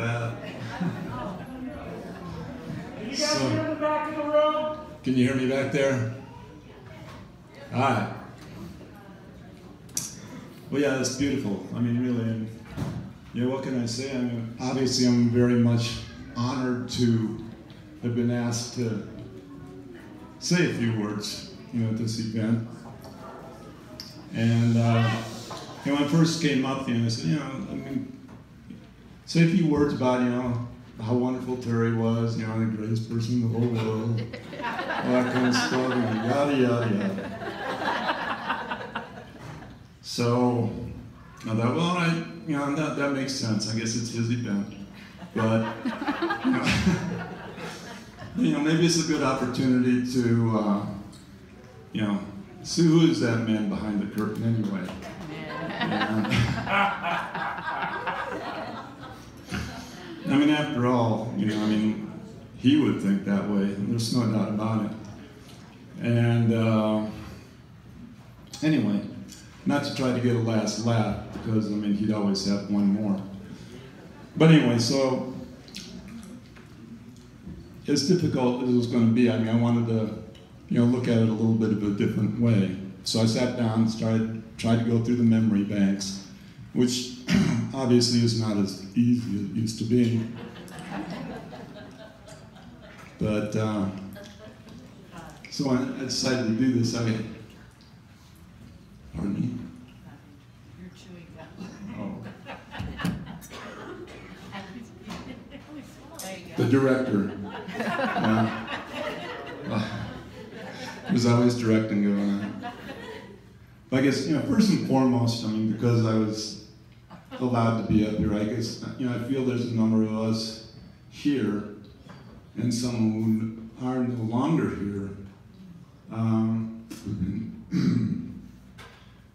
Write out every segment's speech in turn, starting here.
that. Can you guys hear the back of the room? Can you hear me back there? Hi. Well, yeah, it's beautiful. I mean, really, and, you know, what can I say? I mean, obviously, I'm very much honored to have been asked to say a few words, you know, at this event. And, you know, when I first came up, you know, I said, you know, I mean, say a few words about, you know, how wonderful Terry was, you know, the greatest person in the whole world, all that kind of stuff, and yada, yada, yada. So I thought, well, all right, you know, that makes sense. I guess it's his event. But, you know, maybe it's a good opportunity to, you know, see who is that man behind the curtain anyway. And, I mean, after all, you know, I mean, he would think that way. There's no doubt about it. And anyway, not to try to get a last laugh, because, I mean, he'd always have one more. But anyway, so as difficult as it was going to be, I mean, I wanted to, you know, look at it a little bit of a different way. So I sat down and tried to go through the memory banks, which obviously is not as easy as it used to be. But, so I decided to do this. Pardon me? You're chewing gum. Oh. There you go. The director. There's always directing going on. I guess, you know, first and foremost, I mean, because I was allowed to be up here, I guess, you know, I feel there's a number of us here and some who are no longer here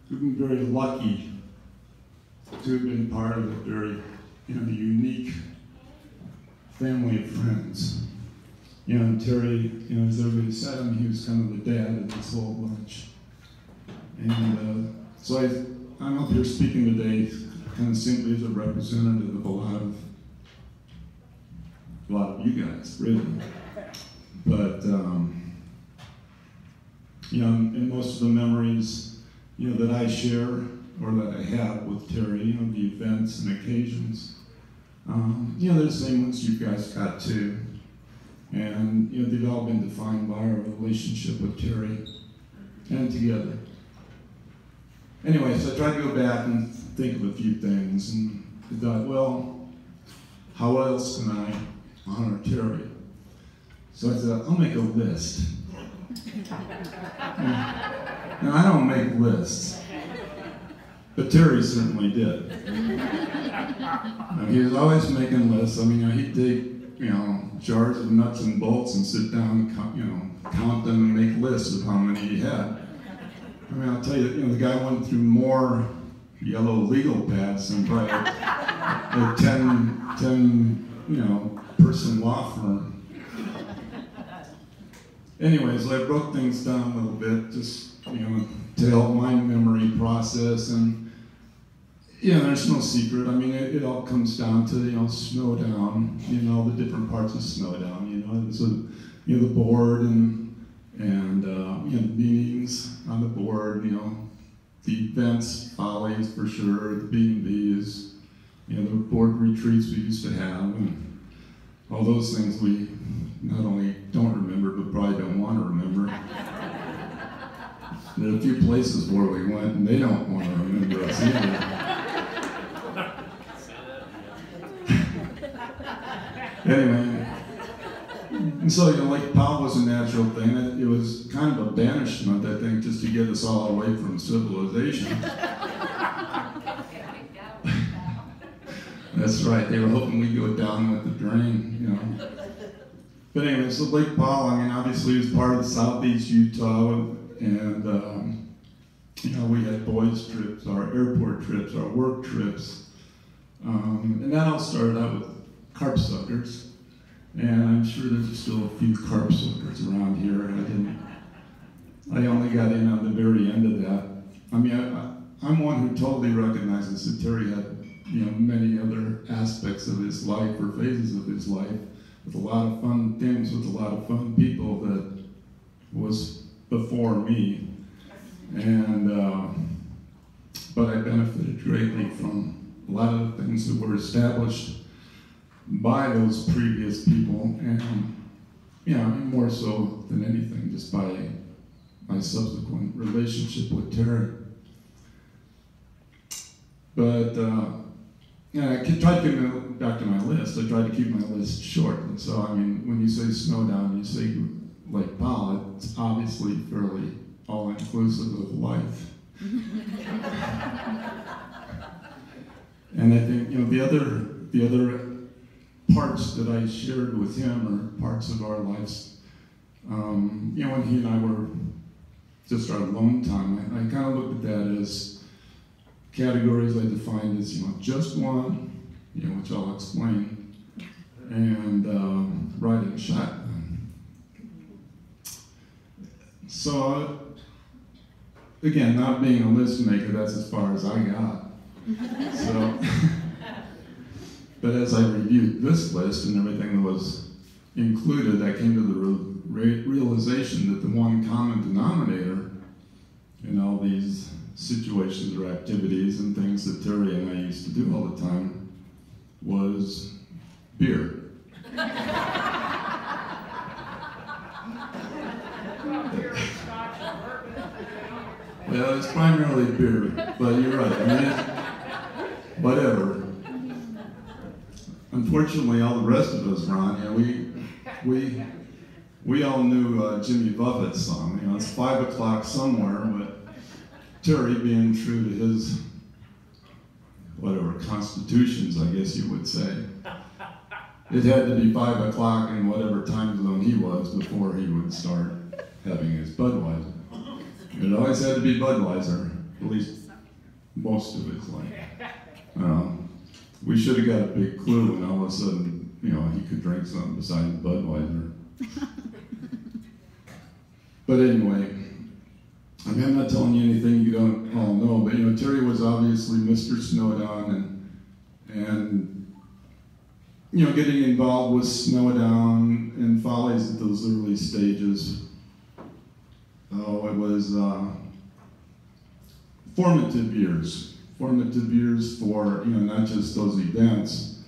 who've been very lucky to have been part of a very, you know, unique family of friends. You know, and Terry, you know, as everybody said, I mean, he was kind of the dad of this whole bunch. And so I'm up here speaking today kind of simply as a representative of a lot of you guys, really. But, you know, in most of the memories, you know, that I share or that I have with Terry, you know, the events and occasions, you know, they're the same ones you guys got too. And, you know, they've all been defined by our relationship with Terry and together. Anyway, so I tried to go back and think of a few things, and I thought, well, how else can I honor Terry? So I said, I'll make a list. And I don't make lists, but Terry certainly did. He was always making lists. I mean, you know, he'd take, you know, jars of nuts and bolts and sit down and, you know, count them and make lists of how many he had. I mean, I'll tell you, you know, the guy went through more yellow legal pads than probably a 10, you know, person law firm. Anyway, so I broke things down a little bit, just, you know, to help my memory process. And, you know, there's no secret. I mean, it all comes down to, you know, Snowdown, you know, the different parts of Snowdown, you know. So, you know, the board and you know, meetings on the board, you know, the events, follies for sure, the B&Bs, you know, the board retreats we used to have, and all those things we not only don't remember, but probably don't want to remember. There are a few places where we went and they don't want to remember us either. Anyway, and so, you know, like Powell was a natural thing. It was kind of a banishment, I think, just to get us all away from civilization. That's right, they were hoping we'd go down with the drain, you know. But anyway, so Lake Powell, I mean, obviously it was part of Southeast Utah, and you know, we had boys' trips, our airport trips, our work trips. And that all started out with carp suckers. And I'm sure there's still a few carp suckers around here, and I only got in on the very end of that. I mean, I'm one who totally recognizes that Terry had many other aspects of his life or phases of his life, with a lot of fun things, with a lot of fun people that was before me. And but I benefited greatly from a lot of the things that were established by those previous people, and more so than anything, just by my subsequent relationship with Terry. But I tried to get back to my list. I tried to keep my list short, and so when you say Snowdown, you say Lake Powell, it's obviously fairly all-inclusive of life. And I think the other parts that I shared with him are parts of our lives. When he and I were just our alone time, I kind of looked at that as categories I defined as just one, which I'll explain, and riding shotgun. So again, not being a list maker, that's as far as I got. So, but as I reviewed this list and everything that was included, I came to the realization that the one common denominator in all these situations or activities and things that Terry and I used to do all the time was beer. Well, it's primarily beer, but you're right. Whatever. Unfortunately, all the rest of us, Ron, we all knew Jimmy Buffett's song. It's 5 o'clock somewhere, but Terry, being true to his constitutions, I guess you would say, it had to be 5 o'clock in whatever time zone he was before he would start having his Budweiser. It always had to be Budweiser, at least most of his life. We should have got a big clue, and all of a sudden, he could drink something besides Budweiser. But anyway, I'm not telling you anything you don't all know, but Terry was obviously Mr. Snowdown, and getting involved with Snowdown and Follies at those early stages. Oh, it was formative years for not just those events,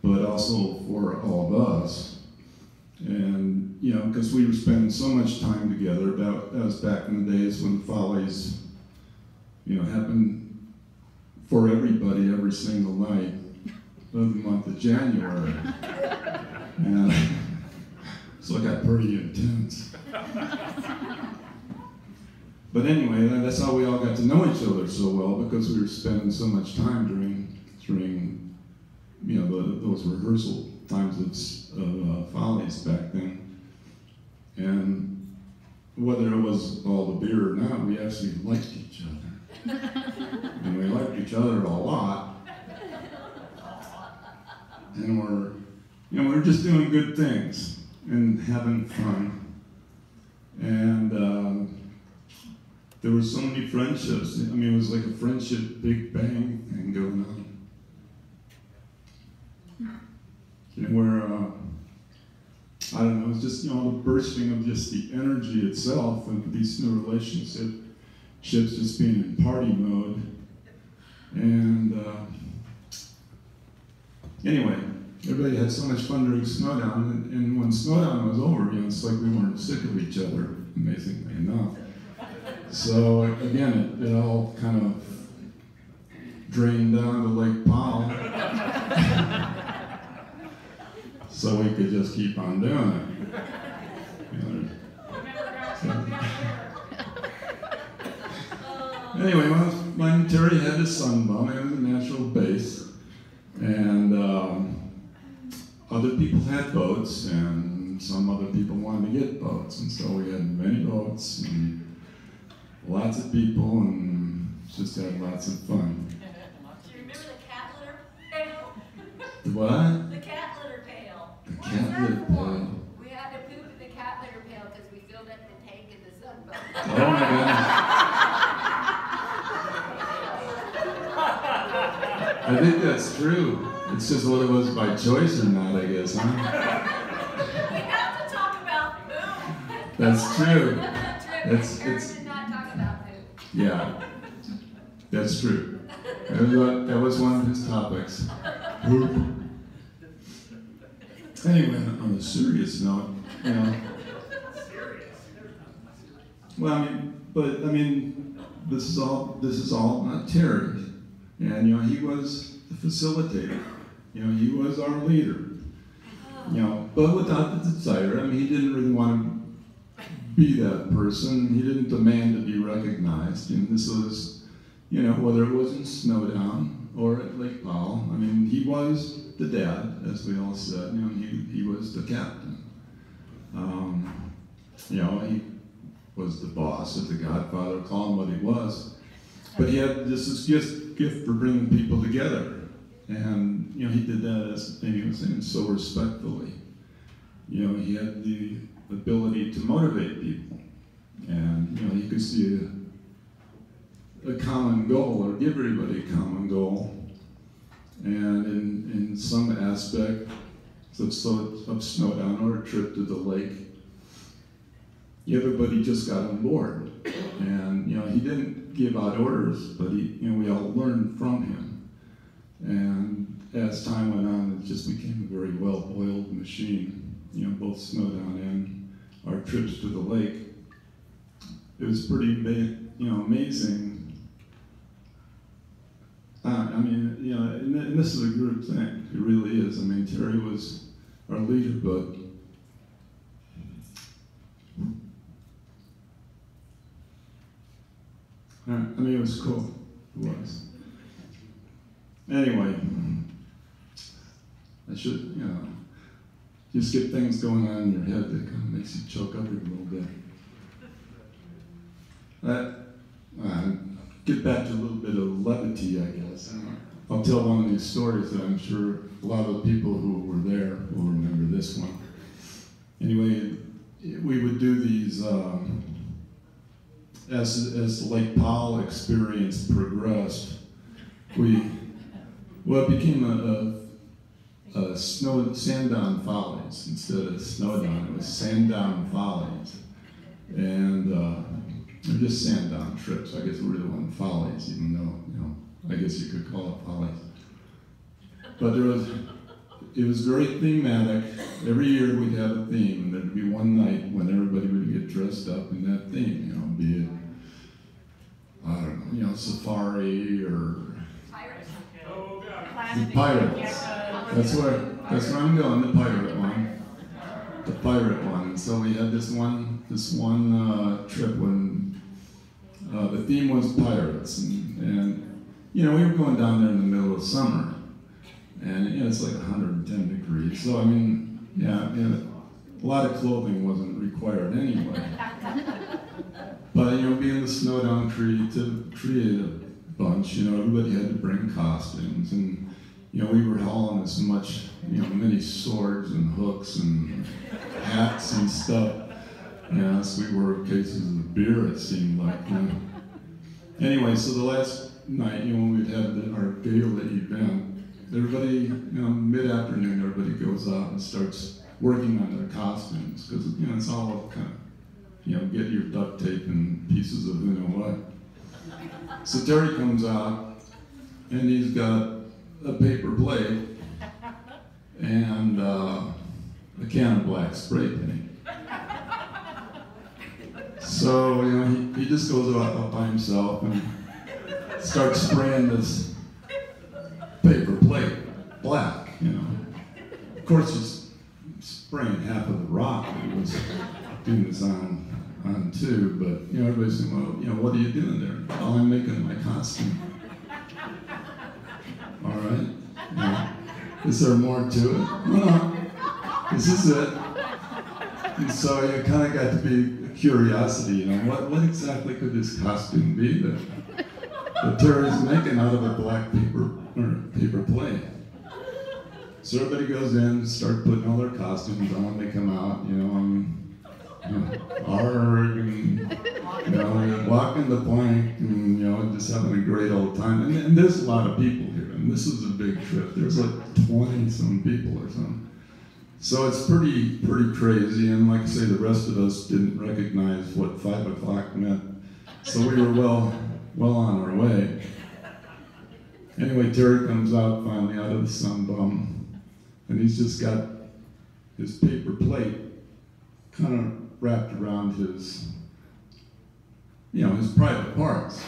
but also for all of us. And because we were spending so much time together. That was back in the days when Follies, happened for everybody every single night of the month of January. And so it got pretty intense. But anyway, that's how we all got to know each other so well, because we were spending so much time during those rehearsal times of Follies back then. And whether it was all the beer or not, we actually liked each other. And we liked each other a lot. And we're just doing good things and having fun. And there were so many friendships. It was like a friendship Big Bang thing going on. Where, I don't know, it's just, the bursting of just the energy itself of these new relationships just being in party mode. And anyway, everybody had so much fun during Snowdown, and when Snowdown was over, it's like we weren't sick of each other, amazingly enough. So again, it all kind of drained down to Lake Powell. So we could just keep on doing it. Anyway, when Terry had his sunbum, it was a natural base, and other people had boats, and some other people wanted to get boats, and so we had many boats, and lots of people, and just had lots of fun. Do you remember the cat litter pail? The what? The cat litter pail. The cat litter pail. We had to poop in the cat litter pail because we filled up the tank in the sunboat. Oh my goodness. I think that's true. It's just whether it was by choice or not, I guess, huh? We have to talk about food. That's true. Aaron It's did not talk about food. yeah, that's true. That was one of his topics. Anyway, on a serious note, you know. Well, I mean, this is all not Terry, and you know, he was the facilitator. You know, he was our leader. You know, but without the desire. I mean, he didn't really want to be that person. He didn't demand to be recognized. And this was, you know, whether it was in Snowdown or at Lake Powell. I mean, he was the dad, as we all said. You know, he was the captain. You know, he was the boss of the Godfather, call him what he was. But he had this gift for bringing people together. And, you know, he did that, as Amy was saying, so respectfully. You know, he had the ability to motivate people. And, you know, he could see a common goal or give everybody a common goal. And in some aspect of Snowdown or a trip to the lake, everybody just got on board. And, you know, he didn't give out orders, but he, you know, we all learned from him. And as time went on, it just became a very well-oiled machine. You know, both Snowdown and our trips to the lake. It was pretty, you know, amazing. I mean, you know, and this is a group thing. It really is. I mean, Terry was our leader, but I mean, it was cool. It was. Anyway, I should, you know, just get things going on in your head that kind of makes you choke up a little bit. Get back to a little bit of levity, I guess. I'll tell one of these stories that I'm sure a lot of the people who were there will remember this one. Anyway, we would do these, as the Lake Powell experience progressed, it became a Sandown Follies instead of Snowdown. It was Sandown Follies, and they're just Sandown trips. I guess it really wasn't Follies, even though, you know, I guess you could call it Follies. But it was very thematic. Every year we'd have a theme, and there'd be one night when everybody would get dressed up in that theme. You know, be it, I don't know, you know, safari or the pirates. That's where I'm going. The pirate one. The pirate one. And so we had this one trip when the theme was pirates, and you know, we were going down there in the middle of summer, and you know, it's like 110 degrees. So I mean, yeah, a lot of clothing wasn't required anyway. But you know, being the Snowdown creative bunch, you know, everybody had to bring costumes, and you know, we were hauling as much, you know, many swords and hooks and hats and stuff. Yes, we were cases of beer, it seemed like. You know. Anyway, so the last night, you know, when we'd have our gala event, everybody, you know, mid-afternoon, everybody goes out and starts working on their costumes, because, you know, it's all kind of, you know, get your duct tape and pieces of who know what. So Terry comes out, and he's got a paper plate and a can of black spray paint. So, you know, he just goes out by himself and starts spraying this paper plate black, you know. Of course, he's spraying half of the rock that he was doing this on too, but, you know, everybody's saying, well, you know, what are you doing there? Oh, I'm making my costume. All right. Yeah. Is there more to it? No. This is it. And so you kind of got to be a curiosity, you know, what exactly could this costume be that Terry's making out of a black paper plate? So everybody goes in, start putting all their costumes on, they come out, you know, you know, walking the plank and, you know, just having a great old time. And there's a lot of people here. And and this was a big trip. There was like 20-some people or something. So it's pretty crazy, and like I say, the rest of us didn't recognize what 5 o'clock meant. So we were well on our way. Anyway, Terry comes out finally out of the sun bum, and he's just got his paper plate kind of wrapped around his, his private parts,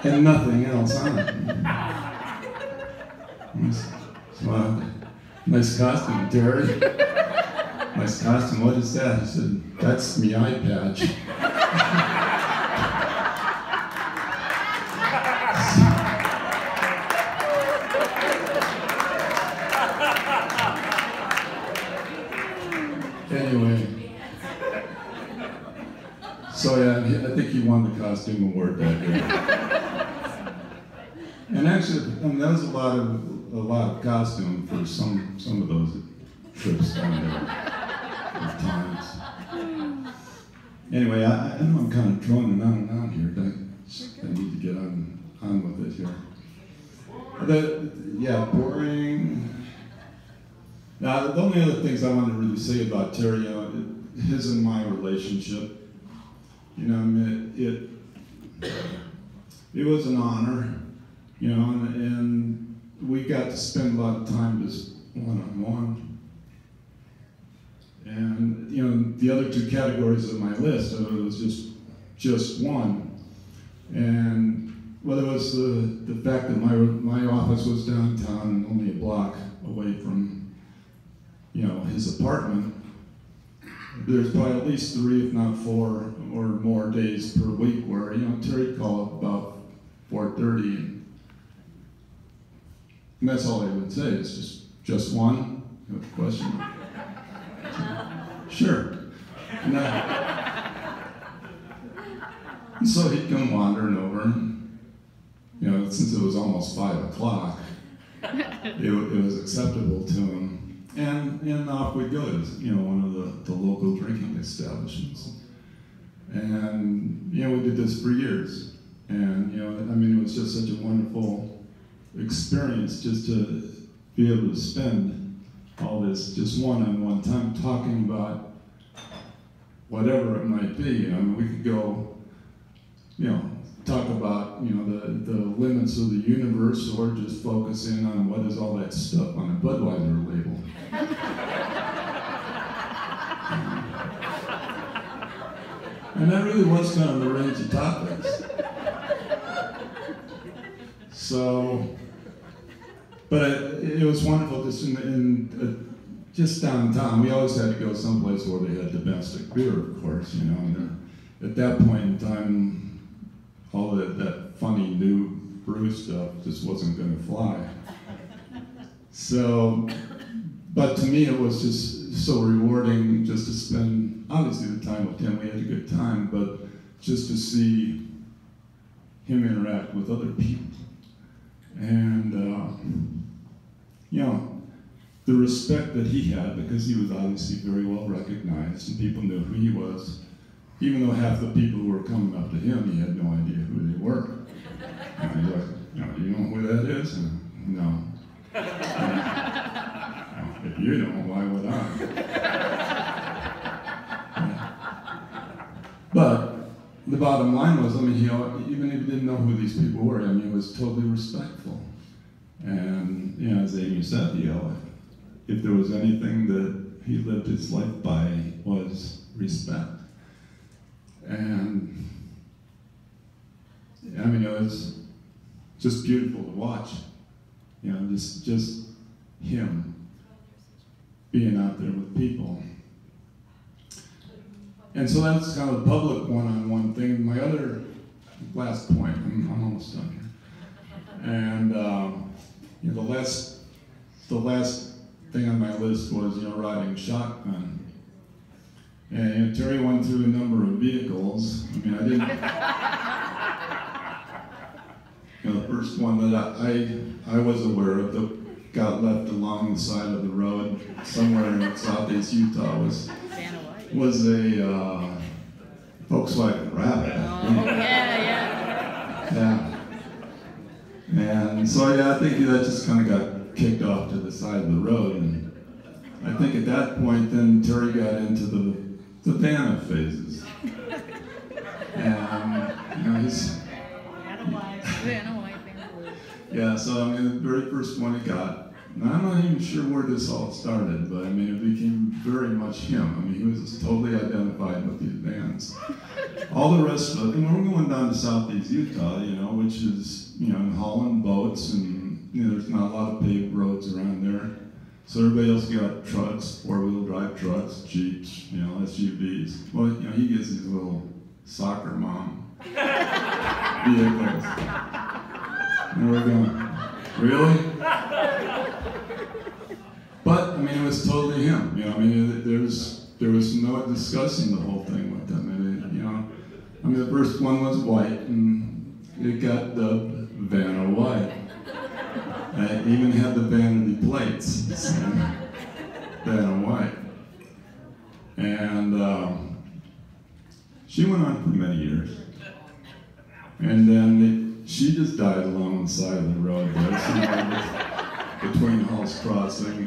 and nothing else on it. So, nice costume, Terry. Nice costume. What is that? He said, that's me eye patch. Anyway, so yeah, I think he won the costume award that year. And actually, that was a lot of costume for some of those trips down there at times. Anyway, I know I'm kind of droning on and on here. I need to get on with it here. Boring. Now, the only other things I wanted to really say about Terry, his and my relationship, it was an honor, and we got to spend a lot of time just one-on-one. And, the other two categories of my list, it was just one. And whether it was the fact that my office was downtown and only a block away from his apartment, there's probably at least 3, if not 4 or more days per week where, Terry'd call up about 4:30, and that's all I would say. It's just one. You have a question? Sure. And so he'd come wandering over, and, since it was almost 5 o'clock, it was acceptable to him. And off we'd go to, one of the local drinking establishments. And, we did this for years. And, it was just such a wonderful experience just to be able to spend all this just one-on-one time talking about whatever it might be. We could go, talk about, the limits of the universe, or just focus in on what is all that stuff on a Budweiser label. And that really was kind of the range of topics. So, but it was wonderful just just downtown. We always had to go someplace where they had domestic beer, of course, and at that point in time, all that funny new brew stuff just wasn't going to fly. So, but to me it was just so rewarding just to spend, obviously, the time with him. We had a good time, but just to see him interact with other people. And, the respect that he had, because he was obviously very well recognized and people knew who he was. Even though half the people who were coming up to him, he had no idea who they were. And he's like, you know who that is? And, no. If you don't, why would I? But the bottom line was, even if he didn't know who these people were, he was totally respectful. And, as Amy said, if there was anything that he lived his life by, was respect. And it was just beautiful to watch. Just him being out there with people. And so that's kind of a public one-on-one thing. My other last point, I'm almost done here. And the last thing on my list was riding shotgun. And Terry went through a number of vehicles. I didn't. The first one that I was aware of that got left along the side of the road somewhere in southeast Utah was a Volkswagen Rabbit. Oh, yeah. Yeah. And so yeah, I think that just kind of got kicked off to the side of the road. And I think at that point then Terry got into the Vanna phases. And you know, yeah, so I mean the very first one he got, and I'm not even sure where this all started, but I mean it became very much him. I mean he was totally identified with these bands. All the rest of it, and we're going down to southeast Utah, you know, which is, you know, hauling boats, and you know, there's not a lot of paved roads around there. So everybody else got trucks, four-wheel drive trucks, Jeeps, you know, SUVs. Well, you know, he gets these little soccer mom vehicles. And we're going, really? But I mean, it was totally him. You know, I mean, there was no discussing the whole thing with him. And you know, I mean, the first one was white, and it got dubbed Vanna White. It even had the vanity plates, so, Vanna White. And she went on for many years. And then she just died along the side of the road there, somewhere between Hall's Crossing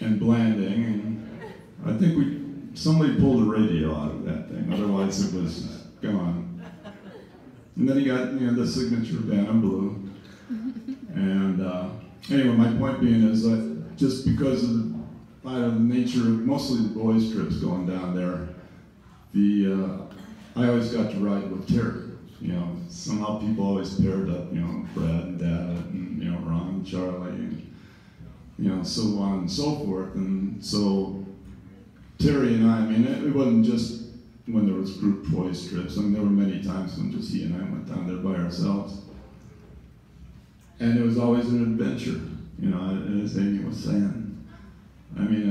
and Blanding. And I think somebody pulled the radio out of that thing, otherwise it was gone. And then he got, you know, the signature Vanna Blue. And anyway, my point being is that just because of the nature of mostly the boys' trips going down there, I always got to ride with Terry. You know, somehow people always paired up, you know, Brad and Dad, and you know, Ron and Charlie, and you know, so on and so forth. And so Terry and I mean, it wasn't just when there was group boys trips. I mean, there were many times when just he and I went down there by ourselves. And it was always an adventure, you know, as Amy was saying. I mean,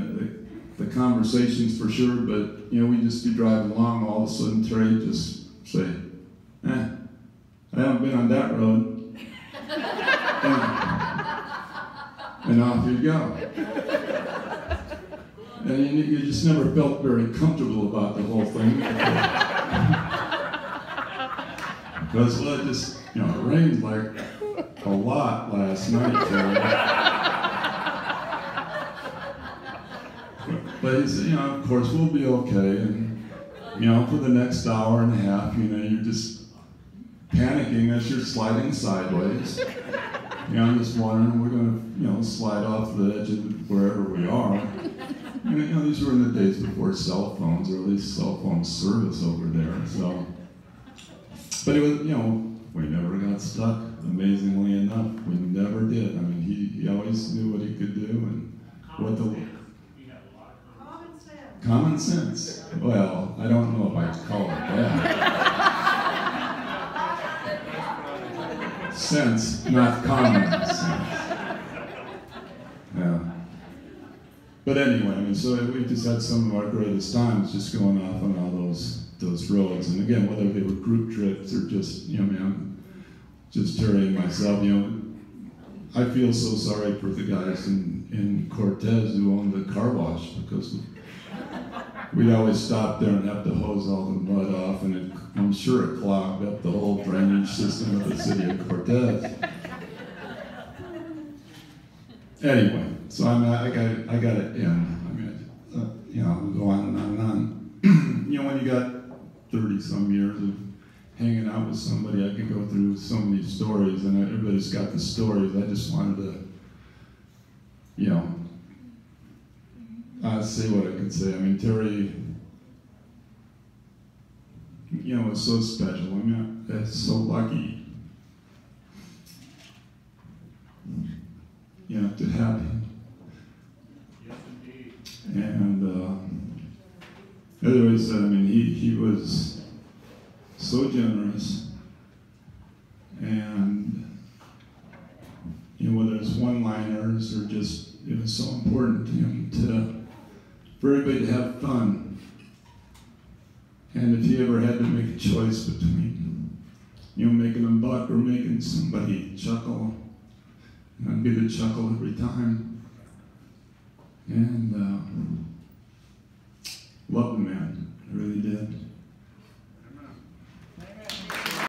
the conversations for sure, but, you know, we'd just be driving along, all of a sudden Terry just say, I haven't been on that road. And off you'd go. And you just never felt very comfortable about the whole thing. Because, well, it just, you know, it rained like a lot last night. But he said, you know, of course we'll be okay. And, you know, for the next hour and a half, you know, you're just panicking as you're sliding sideways. You know, I'm just wondering, we're going to, you know, slide off the edge of wherever we are. And, you know, these were in the days before cell phones, or at least cell phone service over there. So, but it was, you know, we never got stuck. Amazingly enough, we never did. I mean, he always knew what he could do and what the common sense. Well, I don't know if I'd call it that. Sense, not common sense. Yeah. But anyway, I mean, so we just had some of our greatest times just going off on all those roads. And again, whether they were group trips or just, you know, man, just Terry and myself, you know, I feel so sorry for the guys in Cortez who owned the car wash, because we'd always stop there and have to hose all the mud off, and I'm sure it clogged up the whole drainage system of the city of Cortez. Anyway, so I got it in. I mean, you know, go on and on and on. You know, when you got 30-some years of hanging out with somebody, I could go through so many stories, and everybody's got the stories. I just wanted to, you know, say what I could say. I mean, Terry, you know, was so special. I mean, that's so lucky, you know, to have him. Yes, indeed. And as I always said, I mean, he was so generous, and you know, whether it's one-liners or just, it was so important to him for everybody to have fun. And if he ever had to make a choice between, you know, making a buck or making somebody chuckle, I'd be the chuckle every time. And love the man.